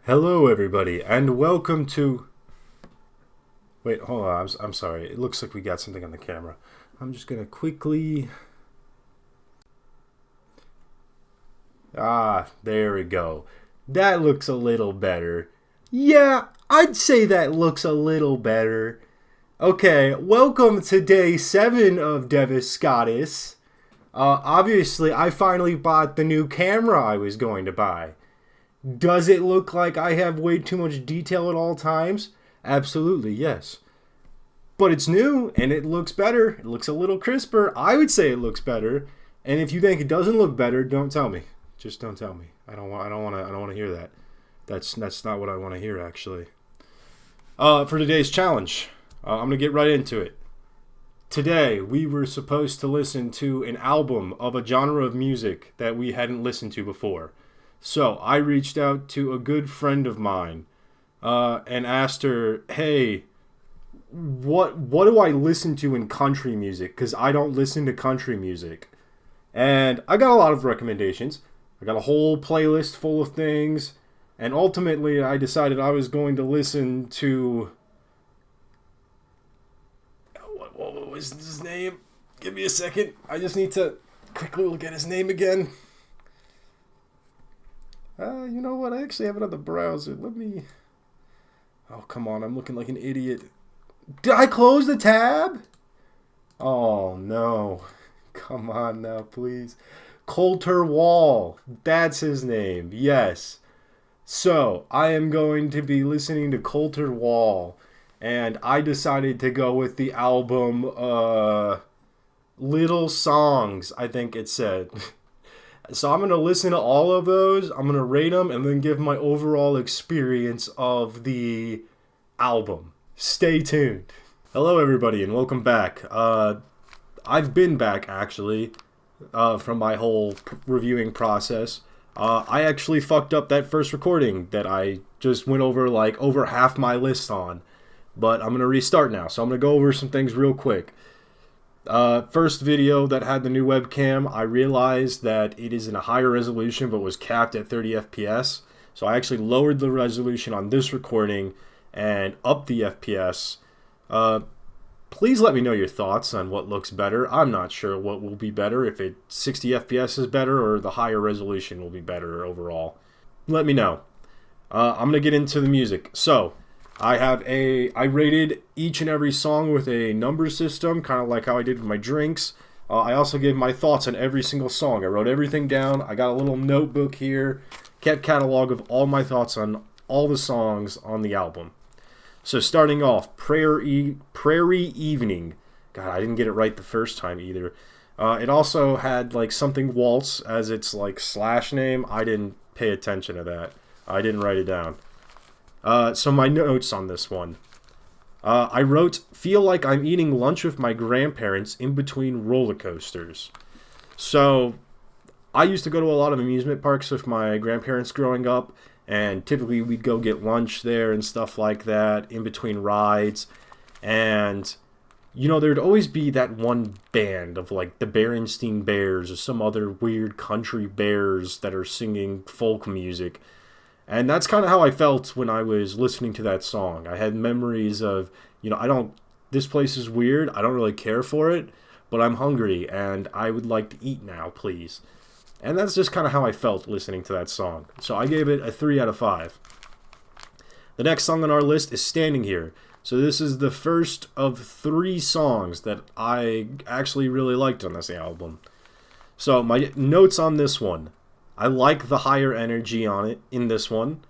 Hello, everybody, and welcome to. Wait, hold on. I'm sorry. It looks like we got something on the camera. I'm just gonna quickly. There we go. That looks a little better. Yeah, I'd say that looks a little better. Okay, welcome to day 7 of Devis Scottis. Obviously, I finally bought the new camera I was going to buy. Does it look like I have way too much detail at all times? Absolutely, yes. But it's new and it looks better. It looks a little crisper. I would say it looks better. And if you think it doesn't look better, don't tell me. Just don't tell me. I don't want to hear that. That's not what I want to hear actually. For today's challenge, I'm going to get right into it. Today, we were supposed to listen to an album of a genre of music that we hadn't listened to before. So I reached out to a good friend of mine and asked her, "Hey, what do I listen to in country music? Because I don't listen to country music." And I got a lot of recommendations. I got a whole playlist full of things. And ultimately, I decided I was going to listen to... What was his name? Give me a second. I just need to quickly look at his name again. You know what? I actually have it on the browser. Let me... Oh, come on. I'm looking like an idiot. Did I close the tab? Oh, no. Come on now, please. Colter Wall. That's his name. Yes. So, I am going to be listening to Colter Wall. And I decided to go with the album, Little Songs, I think it said. So I'm going to listen to all of those, I'm going to rate them, and then give my overall experience of the album. Stay tuned. Hello everybody, and welcome back. I've been back, actually, from my whole reviewing process. I actually fucked up that first recording that I just went over half my list on. But I'm going to restart now, so I'm going to go over some things real quick. First video that had the new webcam, I realized that it is in a higher resolution but was capped at 30 FPS. So I actually lowered the resolution on this recording and upped the FPS. Please let me know your thoughts on what looks better. I'm not sure what will be better, if 60 FPS is better or the higher resolution will be better overall. Let me know. I'm going to get into the music. So... I rated each and every song with a number system, kind of like how I did with my drinks. I also gave my thoughts on every single song. I wrote everything down. I got a little notebook here, kept catalog of all my thoughts on all the songs on the album. So starting off, Prairie Evening. God, I didn't get it right the first time either. It also had like something Waltz as its like slash name. I didn't pay attention to that. I didn't write it down. So my notes on this one. I wrote, feel like I'm eating lunch with my grandparents in between roller coasters. So, I used to go to a lot of amusement parks with my grandparents growing up, and typically we'd go get lunch there and stuff like that, in between rides. And, you know, there'd always be that one band of like the Berenstain Bears or some other weird country bears that are singing folk music. And that's kind of how I felt when I was listening to that song. I had memories of, you know, this place is weird, I don't really care for it, but I'm hungry and I would like to eat now, please. And that's just kind of how I felt listening to that song. So I gave it a 3 out of 5. The next song on our list is Standing Here. So this is the first of 3 songs that I actually really liked on this album. So my notes on this one. I like the higher energy on it in this one.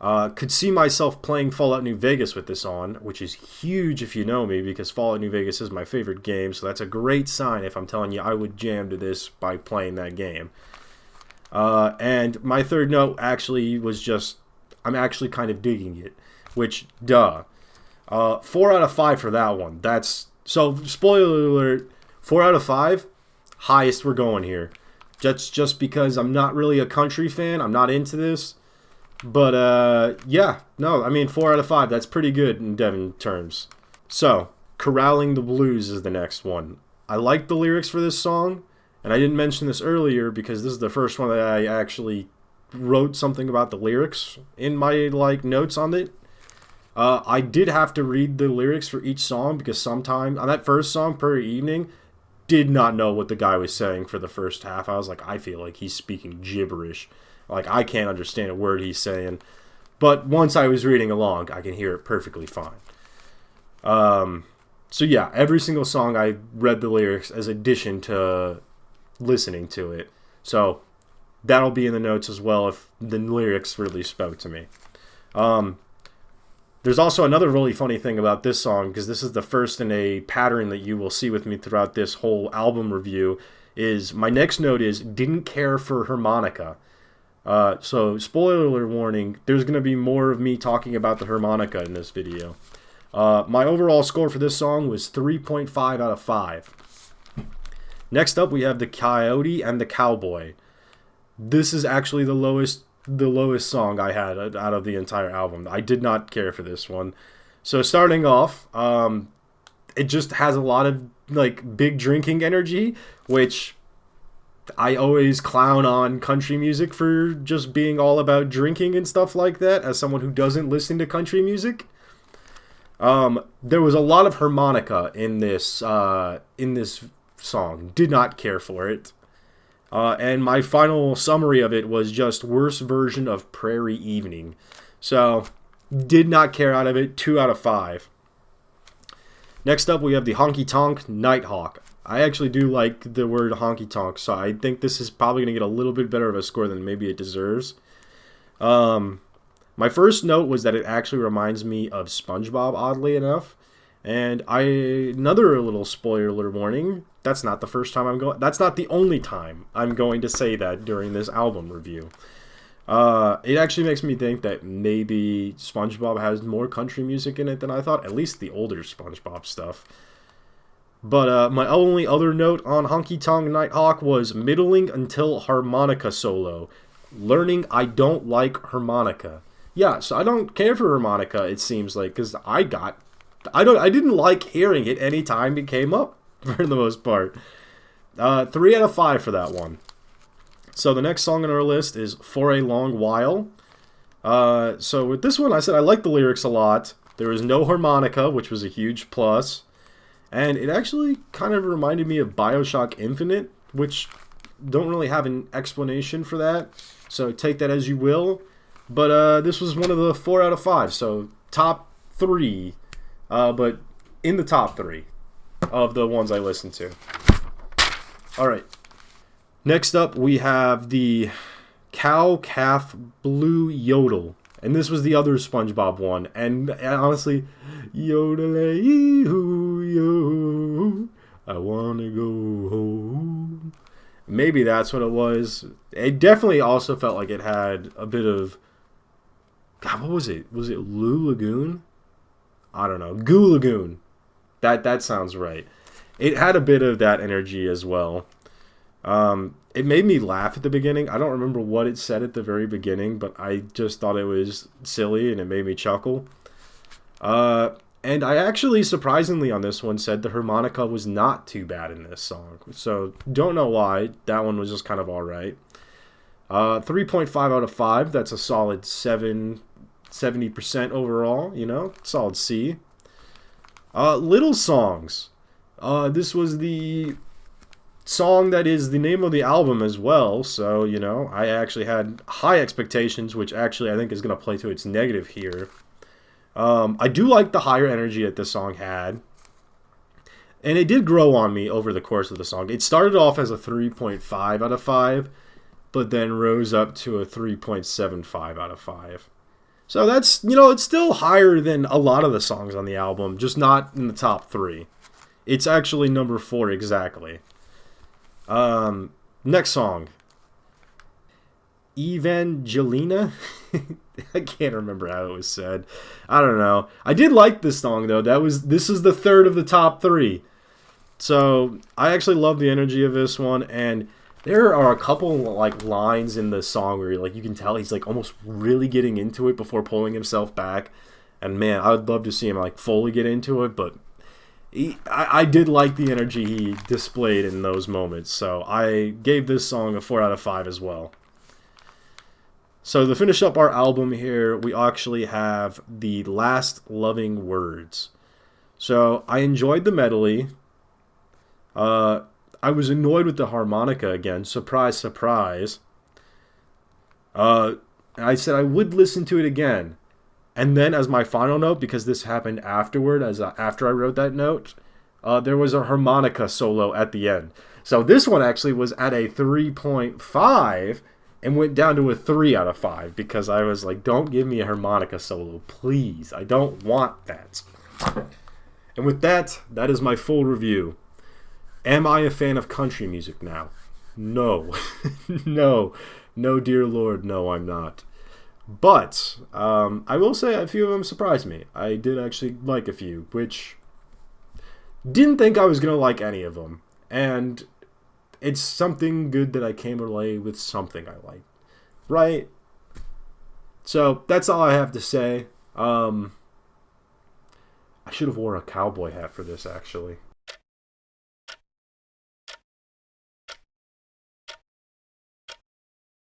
Could see myself playing Fallout New Vegas with this on, which is huge if you know me, because Fallout New Vegas is my favorite game, so that's a great sign if I'm telling you I would jam to this by playing that game. And my third note actually was just, I'm actually kind of digging it, which, duh. 4 out of 5 for that one. So, spoiler alert, 4 out of 5, highest we're going here. Just because I'm not really a country fan. I'm not into this. But, yeah. No, I mean, 4 out of 5. That's pretty good in Devin terms. So, Corralling the Blues is the next one. I like the lyrics for this song. And I didn't mention this earlier because this is the first one that I actually wrote something about the lyrics in my like notes on it. I did have to read the lyrics for each song because sometimes on that first song, Per Evening, did not know what the guy was saying for the first half. I was like, I feel like he's speaking gibberish. Like, I can't understand a word he's saying. But once I was reading along, I can hear it perfectly fine. So yeah, every single song I read the lyrics as addition to listening to it. So that'll be in the notes as well if the lyrics really spoke to me. There's also another really funny thing about this song, because this is the first in a pattern that you will see with me throughout this whole album review, is my next note is didn't care for harmonica. So spoiler warning, there's going to be more of me talking about the harmonica in this video. My overall score for this song was 3.5 out of 5. Next up, we have the Coyote and the Cowboy. This is actually the lowest song I had out of the entire album. I did not care for this one. So starting off, it just has a lot of like big drinking energy, which I always clown on country music for just being all about drinking and stuff like that, as someone who doesn't listen to country music. There was a lot of harmonica in this song. Did not care for it. And my final summary of it was just worst version of Prairie Evening. So, did not care out of it. 2 out of 5. Next up, we have the Honky Tonk Nighthawk. I actually do like the word honky tonk, so I think this is probably going to get a little bit better of a score than maybe it deserves. My first note was that it actually reminds me of SpongeBob, oddly enough. And another little spoiler warning, that's not the first time that's not the only time I'm going to say that during this album review. It actually makes me think that maybe SpongeBob has more country music in it than I thought, at least the older SpongeBob stuff. But my only other note on Honky Tonk Nighthawk was middling until harmonica solo. Learning I don't like harmonica. Yeah, so I don't care for harmonica, it seems like, because I didn't like hearing it any time it came up, for the most part. 3 out of 5 for that one. So the next song on our list is For a Long While. So with this one, I said I liked the lyrics a lot. There was no harmonica, which was a huge plus. And it actually kind of reminded me of BioShock Infinite, which don't really have an explanation for that. So take that as you will. But this was one of the 4 out of 5. So top 3. But in the top 3 of the ones I listened to. Alright. Next up, we have the Cow Calf Blue Yodel. And this was the other SpongeBob one. And honestly, yodel-ay-hoo-yo, I wanna go home. Maybe that's what it was. It definitely also felt like it had a bit of... God, what was it? Was it Lou Lagoon? I don't know. Goo Lagoon. That sounds right. It had a bit of that energy as well. It made me laugh at the beginning. I don't remember what it said at the very beginning, but I just thought it was silly and it made me chuckle. And I actually, surprisingly on this one, said the harmonica was not too bad in this song. So, don't know why. That one was just kind of alright. 3.5 out of 5. That's a solid 70% overall, you know? Solid C. Little Songs. This was the song that is the name of the album as well, so, you know, I actually had high expectations, which actually I think is going to play to its negative here. I do like the higher energy that this song had, and it did grow on me over the course of the song. It started off as a 3.5 out of 5, but then rose up to a 3.75 out of 5. So that's, you know, it's still higher than a lot of the songs on the album, just not in the top 3. It's actually number 4 exactly. Next song. Evangelina? I can't remember how it was said. I don't know. I did like this song though. This is the third of the top 3. So I actually love the energy of this one, and there are a couple like lines in the song where like you can tell he's like almost really getting into it before pulling himself back. And man, I would love to see him like fully get into it, but I did like the energy he displayed in those moments, so I gave this song a 4 out of 5 as well. So to finish up our album here, we actually have The Last Loving Words. So I enjoyed the medley. I was annoyed with the harmonica again. Surprise, surprise. I said I would listen to it again. And then as my final note, because this happened afterward, after I wrote that note, there was a harmonica solo at the end. So this one actually was at a 3.5 and went down to a 3 out of 5 because I was like, don't give me a harmonica solo, please. I don't want that. And with that, that is my full review. Am I a fan of country music now? No. No, dear Lord, no, I'm not. But I will say a few of them surprised me. I did actually like a few, which didn't think I was going to like any of them. And it's something good that I came away with something I like. Right? So that's all I have to say. I should have wore a cowboy hat for this, actually.